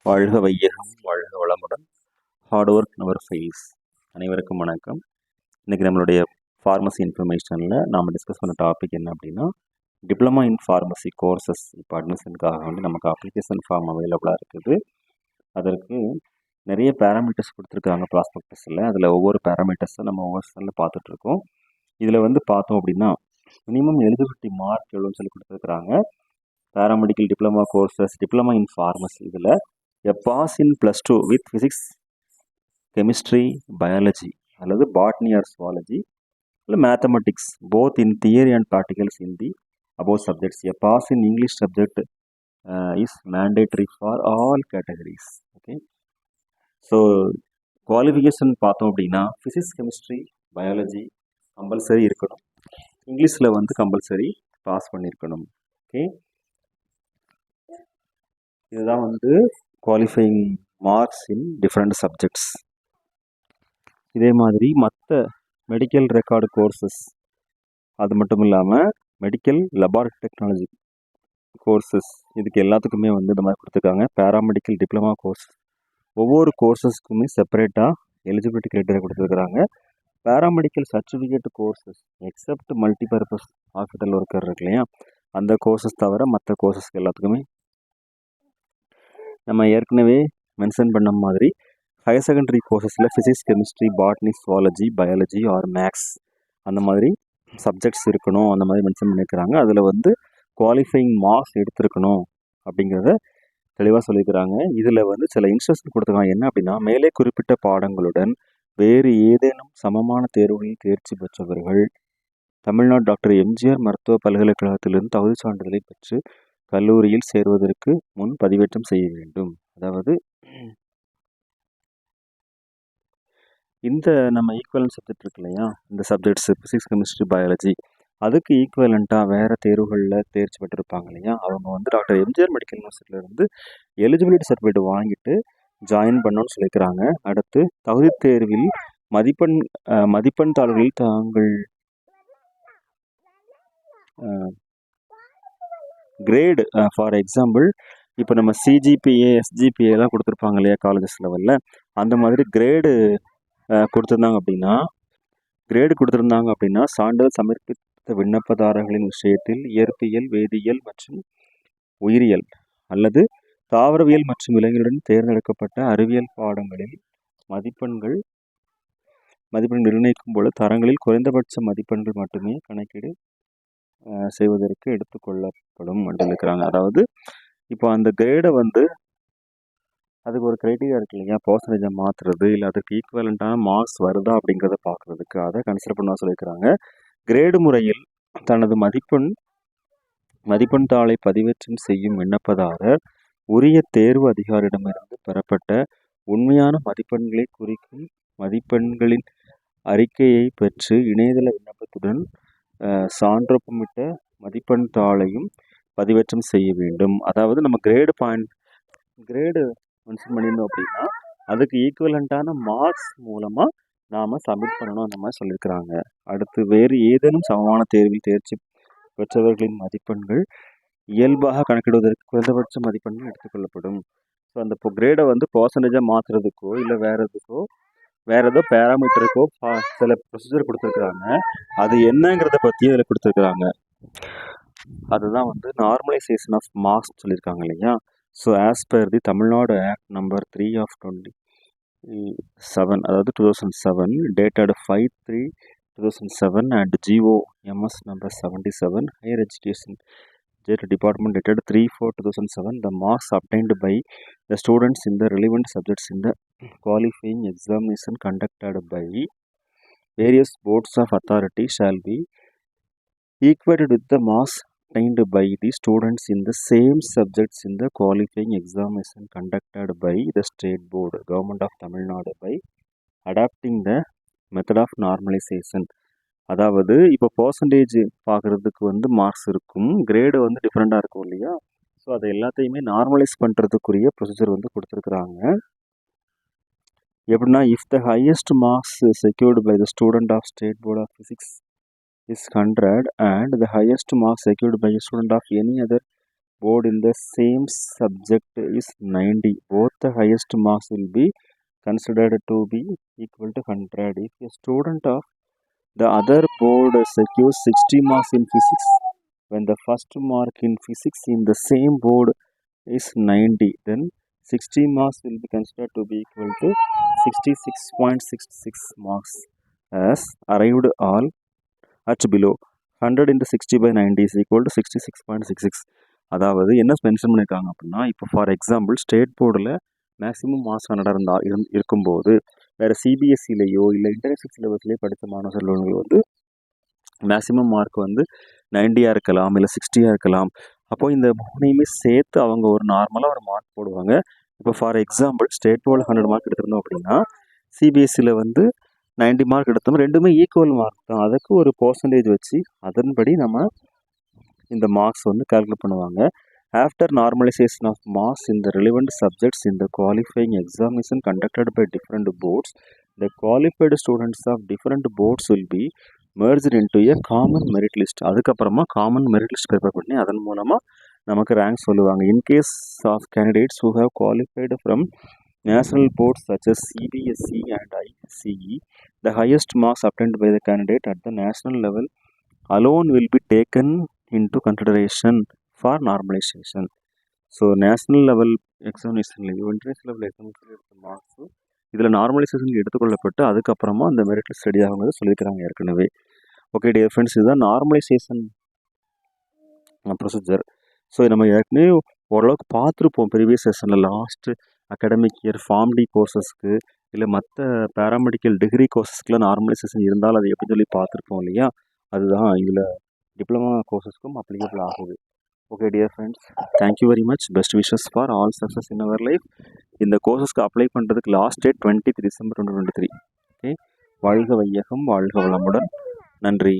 வாழ்க வையகம், வாழ்க வளமுடன். Hard work never fails. அனைவருக்கும் வணக்கம். இன்றைக்கி நம்மளுடைய ஃபார்மசி இன்ஃபர்மேஷனில் நாம் டிஸ்கஸ் பண்ண டாபிக் என்ன அப்படின்னா, டிப்ளமா இன் ஃபார்மசி கோர்சஸ் இப்போ அட்மிஷனுக்காக வந்து நமக்கு அப்ளிகேஷன் ஃபார்ம் அவைலபிளாக இருக்குது. அதற்கு நிறைய பேராமீட்டர்ஸ் கொடுத்துருக்காங்க ப்ராஸ்பெக்டஸில். அதில் ஒவ்வொரு பேராமீட்டர்ஸை நம்ம ஒவ்வொரு செல்லில் பார்த்துட்ருக்கோம். இதில் வந்து பார்த்தோம் அப்படின்னா மினிமம் எலிஜிபிலிட்டி மார்க் எவ்வளோன்னு சொல்லி கொடுத்துருக்குறாங்க. Paramedical diploma courses, diploma in pharmacy இதில் pass in +2 with physics, chemistry, biology அல்லது பாட்னி ஆர் சுவாலஜி இல்லை mathematics both in theory and practicals in the above subjects. Pass in English subject is mandatory for all categories. Okay, so qualification பார்த்தோம் அப்படின்னா physics, chemistry, biology compulsory இருக்கணும். இங்கிலீஷில் வந்து compulsory pass பண்ணியிருக்கணும். Okay, இதுதான் வந்து qualifying marks in different subjects. இதே மாதிரி மற்ற மெடிக்கல் ரெக்கார்டு கோர்சஸ், அது மட்டும் இல்லாமல் மெடிக்கல் லெபார்டரி டெக்னாலஜி கோர்சஸ், இதுக்கு எல்லாத்துக்குமே வந்து இந்த மாதிரி கொடுத்துருக்காங்க. பேராமெடிக்கல் டிப்ளமா கோர்ஸ் ஒவ்வொரு கோர்சஸ்க்குமே செப்பரேட்டாக எலிஜிபிலிட்டி கிரைட்டீரியா கொடுத்துருக்குறாங்க. Paramedical certificate courses accept multipurpose hospital worker இருக்கு இல்லையா, அந்த கோர்சஸ் தவிர மற்ற கோர்சஸ்க்கு எல்லாத்துக்குமே நம்ம ஏற்கனவே மென்ஷன் பண்ண மாதிரி ஹையர் செகண்டரி கோர்சஸில் physics, chemistry, botany, zoology, biology or maths அந்த மாதிரி சப்ஜெக்ட்ஸ் இருக்கணும், அந்த மாதிரி மென்ஷன் பண்ணியிருக்கிறாங்க. அதில் வந்து குவாலிஃபைங் மார்க்ஸ் எடுத்திருக்கணும் அப்படிங்கிறத தெளிவாக சொல்லியிருக்கிறாங்க. இதில் வந்து சில இன்ஸ்ட்ரக்ஷன் கொடுத்துருக்காங்க. என்ன அப்படின்னா, மேலே குறிப்பிட்ட பாடங்களுடன் வேறு ஏதேனும் சமமான தேர்வுகளில் தேர்ச்சி பெற்றவர்கள் தமிழ்நாடு டாக்டர் எம்ஜிஆர் மருத்துவ பல்கலைக்கழகத்திலிருந்து தகுதி சான்றிதழை பெற்று கல்லூரியில் சேர்வதற்கு முன் பதிவேற்றம் செய்ய வேண்டும். அதாவது இந்த நம்ம ஈக்குவலன்ட் சப்ஜெக்ட் இருக்கு இல்லையா, இந்த சப்ஜெக்ட்ஸ் ஃபிசிக்ஸ், கெமிஸ்ட்ரி, பயாலஜி அதுக்கு ஈக்குவலண்ட்டாக வேறு தேர்வுகளில் தேர்ச்சி பெற்றிருப்பாங்க இல்லையா, அவங்க வந்து டாக்டர் எம்ஜிஆர் மெடிக்கல் யூனிவர்சிட்டியிலேருந்து எலிஜிபிலிட்டி சர்டிஃபிகேட் வாங்கிட்டு ஜாயின் பண்ணணும்னு சொல்லியிருக்கிறாங்க. அடுத்து தகுதி தேர்வில் மதிப்பெண் தாள்களில் தாங்கள் கிரேடு, ஃபார் எக்ஸாம்பிள் இப்போ நம்ம சிஜிபிஏ, எஸ்ஜிபிஏலாம் கொடுத்துருப்பாங்க இல்லையா காலேஜஸ் லெவலில், அந்த மாதிரி கிரேடு கொடுத்துருந்தாங்க அப்படின்னா சான்றிதழ் சமர்ப்பித்த விண்ணப்பதாரர்களின் விஷயத்தில் இயற்பியல், வேதியியல் மற்றும் உயிரியல் அல்லது தாவரவியல் மற்றும் விலங்குகளுடன் தேர்ந்தெடுக்கப்பட்ட அறிவியல் பாடங்களில் மதிப்பெண்கள் நிர்ணயிக்கும் போது தரங்களில் குறைந்தபட்ச மதிப்பெண்கள் மட்டுமே கணக்கீடு செய்வதற்கு எடுத்துக்கொள்ளப்படும் என்று இருக்கிறாங்க. அதாவது இப்போ அந்த கிரேடை வந்து அதுக்கு ஒரு க்ரைட்டீரியா இருக்கு இல்லையா, பர்சன்டேஜை மாற்றுறது இல்லை அதுக்கு ஈக்குவலண்ட்டான மார்க்ஸ் வருதா அப்படிங்கிறத பார்க்குறதுக்கு அதை கன்சிடர் பண்ண சொல்லியிருக்கிறாங்க. கிரேடு முறையில் தனது மதிப்பெண் தாளை பதிவேற்றம் செய்யும் விண்ணப்பதாரர் உரிய தேர்வு அதிகாரியிடமிருந்து பெறப்பட்ட உண்மையான மதிப்பெண்களை குறிக்கும் மதிப்பெண்களின் அறிக்கையை பெற்று இணையதள விண்ணப்பத்துடன் சான்றொப்பமிட்ட மதிப்பெண் தாளையும் பதிவேற்றம் செய்ய வேண்டும். அதாவது நம்ம கிரேடு மென்ஷன் பண்ணியிருந்தோம் அப்படின்னா அதுக்கு ஈக்குவலண்ட்டான மார்க்ஸ் மூலமாக நாம் சப்மிட் பண்ணணும், அந்த மாதிரி சொல்லியிருக்கிறாங்க. அடுத்து வேறு ஏதேனும் சமமான தேர்வில் தேர்ச்சி பெற்றவர்களின் மதிப்பெண்கள் இயல்பாக கணக்கிடுவதற்கு குறைந்தபட்ச மதிப்பெண்கள் எடுத்துக்கொள்ளப்படும். ஸோ அந்த இப்போ கிரேடை வந்து பர்சன்டேஜாக மாற்றுறதுக்கோ இல்லை வேறு ஏதோ பேராமீட்டருக்கோ சில ப்ரொசீஜர் கொடுத்துருக்குறாங்க. அது என்னங்கிறத பற்றியும் இதில் கொடுத்துருக்குறாங்க. அதுதான் வந்து நார்மலைசேஷன் ஆஃப் மார்க்ஸ் சொல்லியிருக்காங்க இல்லையா. So as per the Tamil Nadu act number 3 of 27, அதாவது 2007, dated 5/3/2007 and GOMS number 77, higher education department dated 3/4/2007, the marks obtained by the students in the relevant subjects in the qualifying examination conducted by various boards of authority shall be equated with the marks obtained by the students in the same subjects in the qualifying examination conducted by the state board, government of Tamil Nadu, by adapting the method of normalization. அதாவது இப்போ percentage பார்க்குறதுக்கு வந்து marks இருக்கும், grade வந்து டிஃப்ரெண்ட்டாக இருக்கும் இல்லையா. So அதை எல்லாத்தையுமே நார்மலைஸ் பண்ணுறதுக்குரிய ப்ரொசீஜர் வந்து கொடுத்துருக்குறாங்க. எப்படின்னா, if the highest marks secured by the student of state board of physics is 100 and the highest marks secured by a student of any other board in the same subject is 90, both the highest marks will be considered to be equal to 100. If a student of the other board secures 60 marks in physics, when the first mark in physics in the same board is 90, then 60 marks will be considered to be equal to 66.66 marks as arrived all at below. 100 into 60 by 90 is equal to 66.66. அதாவது என்ன mention பண்ணியிருக்காங்க அப்படின்னா, இப்போ for example state போர்டில் maximum marks 100 இருக்கும்போது வேறு சிபிஎஸ்சிலேயோ இல்லை international சிலபஸ்லேயோ படித்த மாணவ செல்வங்கள் வந்து மேக்ஸிமம் மார்க் வந்து 90 இருக்கலாம், இல்லை 60 இருக்கலாம். அப்போது இந்த மூணையுமே சேர்த்து அவங்க ஒரு நார்மலாக ஒரு மார்க் போடுவாங்க. இப்போ ஃபார் எக்ஸாம்பிள் ஸ்டேட் போர்டில் 100 மார்க் எடுத்திருந்தோம் அப்படின்னா, சிபிஎஸ்சியில் வந்து 90 மார்க் எடுத்தோம். ரெண்டுமே ஈக்குவல் மார்க் தான். அதுக்கு ஒரு பர்சன்டேஜ் வச்சு அதன்படி நம்ம இந்த மார்க்ஸ் வந்து கால்குலேட் பண்ணுவாங்க. After normalisation of marks in the relevant subjects in the qualifying examination conducted by different boards, the qualified students of different boards will be merged into a common merit list. அதுக்கப்புறமா common merit list prepare பண்ணி அதன் மூலமாக நமக்கு rank சொல்லுவாங்க. In case of candidates who have qualified from national boards such as CBSE and ICE, the highest marks obtained by the candidate at the national level alone will be taken into consideration for normalization. So national level எக்ஸாமினேஷன்லேயும் international level examination எடுத்த மார்க்ஸும் இதில் normalisation எடுத்துக்கொள்ளப்பட்டு அதுக்கப்புறமா அந்த merit list ready ஆகுங்கிறது சொல்லியிருக்கிறாங்க ஏற்கனவே. Okay dear friends, இதுதான் நார்மலைசேஷன் ப்ரொசீஜர். ஸோ நம்ம ஏற்கனவே ஓரளவுக்கு பார்த்துருப்போம் ப்ரீவியஸ் செஷனில். Last academic year form D கோர்சஸ்க்கு இல்லை மற்ற பேராமெடிக்கல் டிகிரி கோர்சஸ்க்குலாம் நார்மலைசேஷன் இருந்தால் அது எப்படி சொல்லி பார்த்துருப்போம் இல்லையா? அதுதான் இதில் டிப்ளமா கோர்சஸ்க்கும் அப்ளிகபிள் ஆகுது. Okay dear friends, thank you very much. Best wishes for all success in our life. இந்த கோர்சஸ்க்கு அப்ளை பண்ணுறதுக்கு லாஸ்ட் டேட் 23 டிசம்பர் 2023. ஓகே, வாழ்க வையகம், வாழ்க வளமுடன். நன்றி.